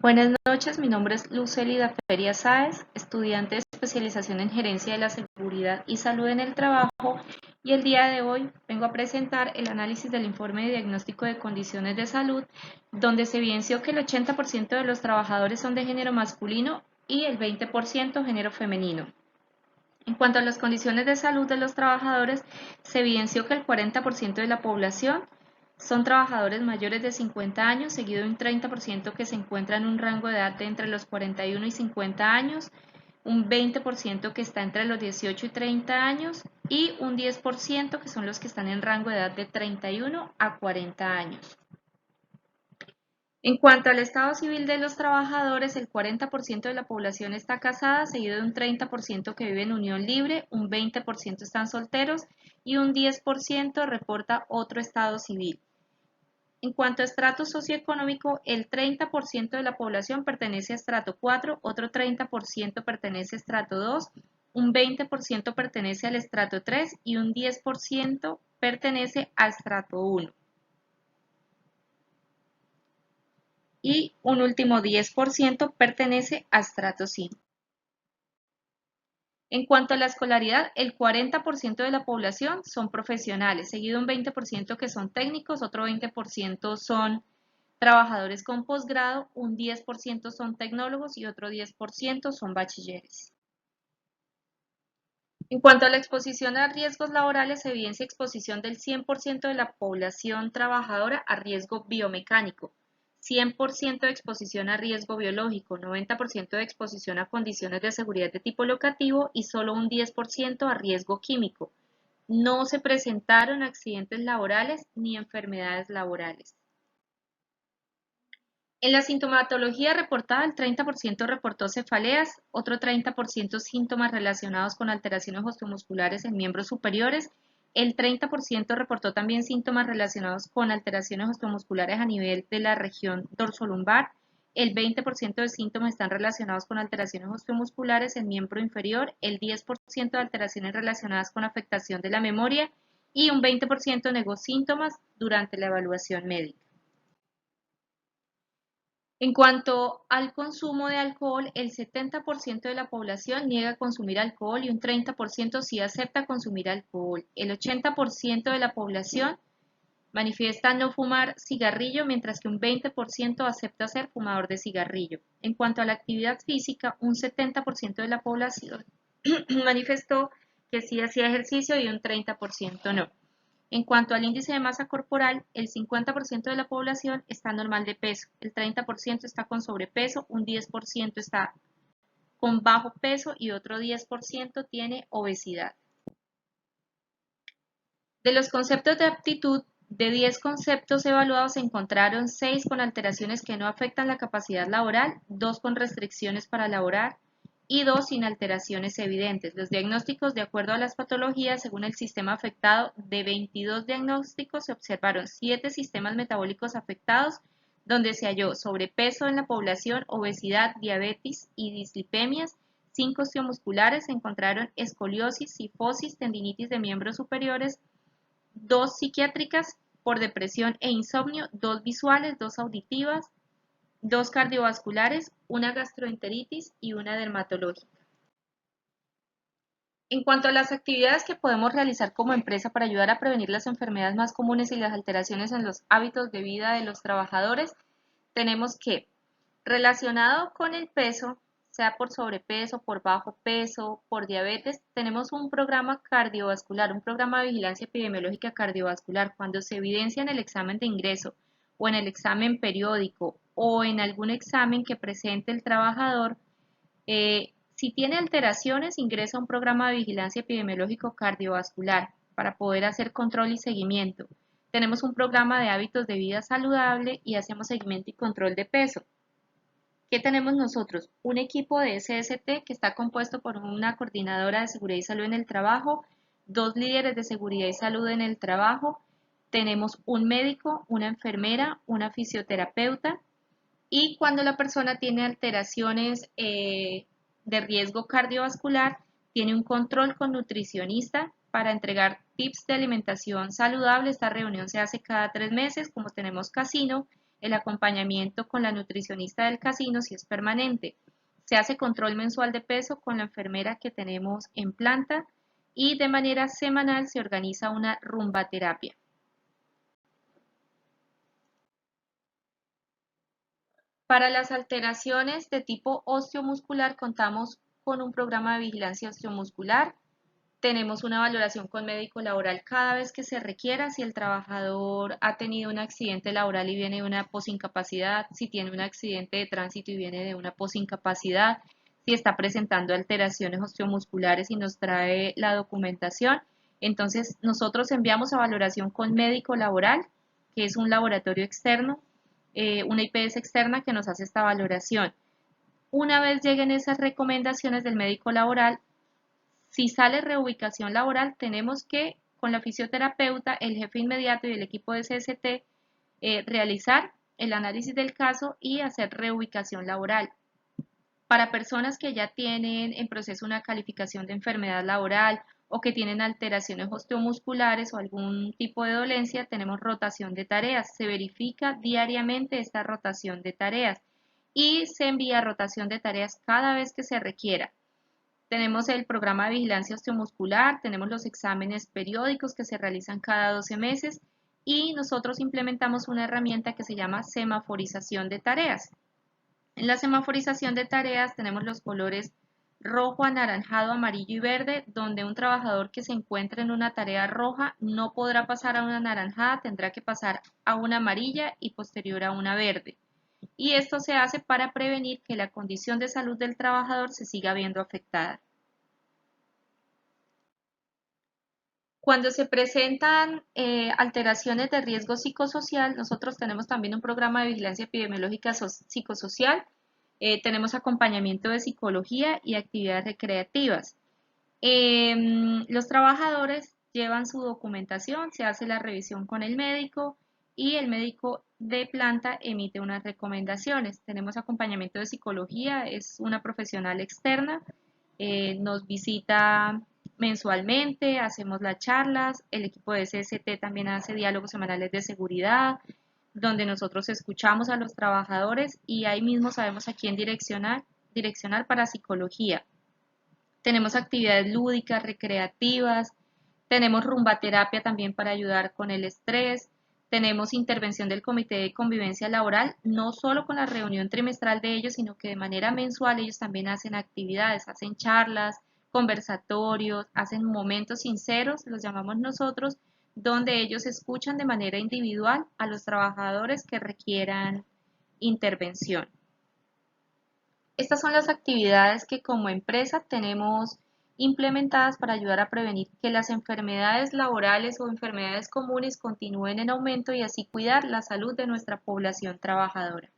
Buenas noches, mi nombre es Lucelida Feria Sáez, estudiante de especialización en gerencia de la seguridad y salud en el trabajo, y el día de hoy vengo a presentar el análisis del informe de diagnóstico de condiciones de salud, donde se evidenció que el 80% de los trabajadores son de género masculino y el 20% género femenino. En cuanto a las condiciones de salud de los trabajadores, se evidenció que el 40% de la población son trabajadores mayores de 50 años, seguido de un 30% que se encuentra en un rango de edad de entre los 41 y 50 años, un 20% que está entre los 18 y 30 años y un 10% que son los que están en rango de edad de 31 a 40 años. En cuanto al estado civil de los trabajadores, el 40% de la población está casada, seguido de un 30% que vive en unión libre, un 20% están solteros y un 10% reporta otro estado civil. En cuanto a estrato socioeconómico, el 30% de la población pertenece a estrato 4, otro 30% pertenece a estrato 2, un 20% pertenece al estrato 3 y un 10% pertenece a estrato 1. Y un último 10% pertenece a estrato 5. En cuanto a la escolaridad, el 40% de la población son profesionales, seguido un 20% que son técnicos, otro 20% son trabajadores con posgrado, un 10% son tecnólogos y otro 10% son bachilleres. En cuanto a la exposición a riesgos laborales, se evidencia exposición del 100% de la población trabajadora a riesgo biomecánico, 100% de exposición a riesgo biológico, 90% de exposición a condiciones de seguridad de tipo locativo y solo un 10% a riesgo químico. No se presentaron accidentes laborales ni enfermedades laborales. En la sintomatología reportada, el 30% reportó cefaleas, otro 30% síntomas relacionados con alteraciones osteomusculares en miembros superiores, el 30% reportó también síntomas relacionados con alteraciones osteomusculares a nivel de la región dorsolumbar, el 20% de síntomas están relacionados con alteraciones osteomusculares en miembro inferior, el 10% de alteraciones relacionadas con afectación de la memoria y un 20% negó síntomas durante la evaluación médica. En cuanto al consumo de alcohol, el 70% de la población niega consumir alcohol y un 30% sí acepta consumir alcohol. El 80% de la población manifiesta no fumar cigarrillo, mientras que un 20% acepta ser fumador de cigarrillo. En cuanto a la actividad física, un 70% de la población manifestó que sí hacía ejercicio y un 30% no. En cuanto al índice de masa corporal, el 50% de la población está normal de peso, el 30% está con sobrepeso, un 10% está con bajo peso y otro 10% tiene obesidad. De los conceptos de aptitud, de 10 conceptos evaluados se encontraron 6 con alteraciones que no afectan la capacidad laboral, 2 con restricciones para laborar y 2 sin alteraciones evidentes. Los diagnósticos, de acuerdo a las patologías, según el sistema afectado, de 22 diagnósticos se observaron 7 sistemas metabólicos afectados, donde se halló sobrepeso en la población, obesidad, diabetes y dislipemias. 5 osteomusculares, se encontraron escoliosis, cifosis, tendinitis de miembros superiores, 2 psiquiátricas por depresión e insomnio, 2 visuales, 2 auditivas, 2 cardiovasculares, una gastroenteritis y una dermatológica. En cuanto a las actividades que podemos realizar como empresa para ayudar a prevenir las enfermedades más comunes y las alteraciones en los hábitos de vida de los trabajadores, tenemos que, relacionado con el peso, sea por sobrepeso, por bajo peso, por diabetes, tenemos un programa cardiovascular, un programa de vigilancia epidemiológica cardiovascular. Cuando se evidencia en el examen de ingreso o en el examen periódico o en algún examen que presente el trabajador, si tiene alteraciones, ingresa a un programa de vigilancia epidemiológico cardiovascular para poder hacer control y seguimiento. Tenemos un programa de hábitos de vida saludable y hacemos seguimiento y control de peso. ¿Qué tenemos nosotros? Un equipo de SST que está compuesto por una coordinadora de seguridad y salud en el trabajo, 2 líderes de seguridad y salud en el trabajo, tenemos un médico, una enfermera, una fisioterapeuta, y cuando la persona tiene alteraciones de riesgo cardiovascular, tiene un control con nutricionista para entregar tips de alimentación saludable. Esta reunión se hace cada 3 meses, como tenemos casino, el acompañamiento con la nutricionista del casino si es permanente. Se hace control mensual de peso con la enfermera que tenemos en planta y de manera semanal se organiza una rumbaterapia. Para las alteraciones de tipo osteomuscular contamos con un programa de vigilancia osteomuscular. Tenemos una valoración con médico laboral cada vez que se requiera, si el trabajador ha tenido un accidente laboral y viene de una posincapacidad, si tiene un accidente de tránsito y viene de una posincapacidad, si está presentando alteraciones osteomusculares y nos trae la documentación. Entonces nosotros enviamos a valoración con médico laboral, que es un laboratorio externo, una IPS externa que nos hace esta valoración. Una vez lleguen esas recomendaciones del médico laboral, si sale reubicación laboral, tenemos que, con la fisioterapeuta, el jefe inmediato y el equipo de CST, realizar el análisis del caso y hacer reubicación laboral. Para personas que ya tienen en proceso una calificación de enfermedad laboral o que tienen alteraciones osteomusculares o algún tipo de dolencia, tenemos rotación de tareas. Se verifica diariamente esta rotación de tareas y se envía rotación de tareas cada vez que se requiera. Tenemos el programa de vigilancia osteomuscular, tenemos los exámenes periódicos que se realizan cada 12 meses y nosotros implementamos una herramienta que se llama semaforización de tareas. En la semaforización de tareas tenemos los colores rojo, anaranjado, amarillo y verde, donde un trabajador que se encuentre en una tarea roja no podrá pasar a una anaranjada, tendrá que pasar a una amarilla y posterior a una verde. Y esto se hace para prevenir que la condición de salud del trabajador se siga viendo afectada. Cuando se presentan alteraciones de riesgo psicosocial, nosotros tenemos también un programa de vigilancia epidemiológica psicosocial, tenemos acompañamiento de psicología y actividades recreativas. Los trabajadores llevan su documentación, se hace la revisión con el médico y el médico de planta emite unas recomendaciones. Tenemos acompañamiento de psicología, es una profesional externa, nos visita mensualmente, hacemos las charlas, el equipo de CST también hace diálogos semanales de seguridad, donde nosotros escuchamos a los trabajadores y ahí mismo sabemos a quién direccionar para psicología. Tenemos actividades lúdicas, recreativas, tenemos rumbaterapia también para ayudar con el estrés, tenemos intervención del comité de convivencia laboral, no solo con la reunión trimestral de ellos, sino que de manera mensual ellos también hacen actividades, hacen charlas, conversatorios, hacen momentos sinceros, los llamamos nosotros, donde ellos escuchan de manera individual a los trabajadores que requieran intervención. Estas son las actividades que como empresa tenemos implementadas para ayudar a prevenir que las enfermedades laborales o enfermedades comunes continúen en aumento y así cuidar la salud de nuestra población trabajadora.